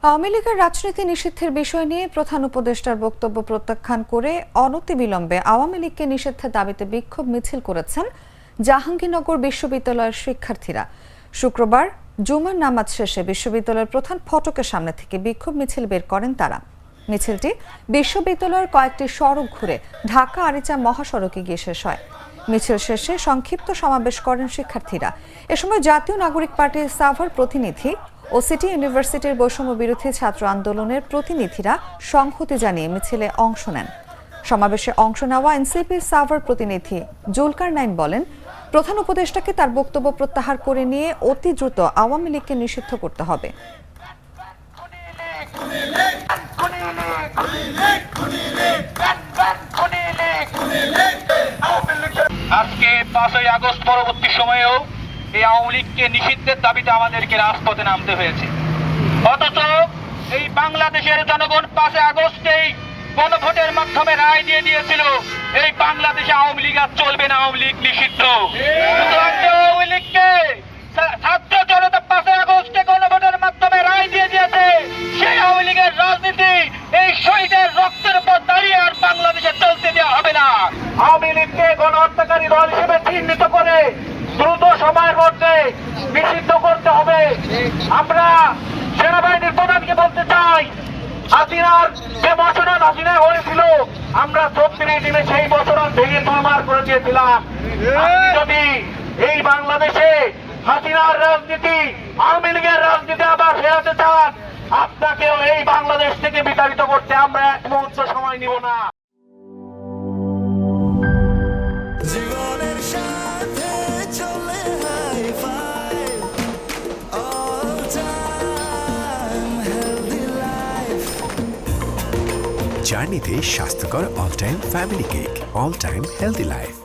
আওয়ামী লীগের রাজনীতি নিষিদ্ধের বিষয় নিয়ে প্রধান উপদেষ্টার বক্তব্য প্রত্যাখ্যান করে অনতিবিলম্বে আওয়ামী লীগকে নিষিদ্ধের দাবিতে বিক্ষোভ মিছিল করেছেন জাহাঙ্গীরনগর বিশ্ববিদ্যালয়ের শিক্ষার্থীরা। শুক্রবার জুমার নামাজ শেষে বিশ্ববিদ্যালয়ের প্রধান ফটকের সামনে থেকে বিক্ষোভ মিছিল বের করেন তারা। মিছিলটি বিশ্ববিদ্যালয়ের কয়েকটি সড়ক ঘুরে ঢাকা আরিচা মহাসড়কে গিয়ে শেষ হয়। মিছিল শেষে সংক্ষিপ্ত সমাবেশ করেন শিক্ষার্থীরা। এ সময় জাতীয় নাগরিক পার্টির সাভার প্রতিনিধি ও সিটি ইউনিভার্সিটির বৈষম্য বিরোধী ছাত্র আন্দোলনের প্রতিনিধিরা সংহতি জানিয়ে মিছিলে অংশ নেন। সমাবেশে অংশ নেওয়া এনসিপির সাভার প্রতিনিধি জুলকারনাইন বলেন, প্রধান উপদেষ্টাকে তার বক্তব্য প্রত্যাহার করে নিয়ে অতি দ্রুত আওয়ামী লীগকে নিষিদ্ধ করতে হবে। আজকে 5ই আগস্ট পরবর্তী সময়েও এই আওয়ামী লীগকে নিষিদ্ধের দাবিতে আমাদেরকে রাজপথে নামতে হয়েছে। অথচ এই বাংলাদেশের জনগণ 5 আগস্টেই গণভোটের মাধ্যমে রায় দিয়ে দিয়েছিল এই বাংলাদেশে আওয়ামী লীগ আর চলবে না, আওয়ামী লীগ নিষিদ্ধ। আওয়ামী লীগকে ছাত্র জনতা 5 আগস্টে গণভোটের মাধ্যমে রায় দিয়ে দিয়েছে। সেই আওয়ামী লীগের রাজনীতি এই শহীদের রক্তের উপর দাঁড়িয়ে আর বাংলাদেশে চলতে দেওয়া হবে না। আওয়ামী লীগকে গণহত্যাকারী দল হিসেবে চিহ্নিত করে দ্রুত সময়ের মধ্যে নিষিদ্ধ করতে হবে। আমরা সেনাবাহিনীর প্রধানকে বলতে চাই, হাসিনার যে বছরণ হাসিনা হয়েছিল, আমরা 34 দিনে সেই বছরণ ভেঙে চুরমার করে দিয়েছিলাম। যদি এই বাংলাদেশে হাসিনার রাজনীতি, আওয়ামী লীগের রাজনীতি আবার ফেরাতে চান, আপনাকেও এই বাংলাদেশ থেকে বিতাড়িত করতে আমরা এক মুহূর্ত সময় নিব না। জার্নিতে স্বাস্থ্যকর all time family cake, all time healthy life.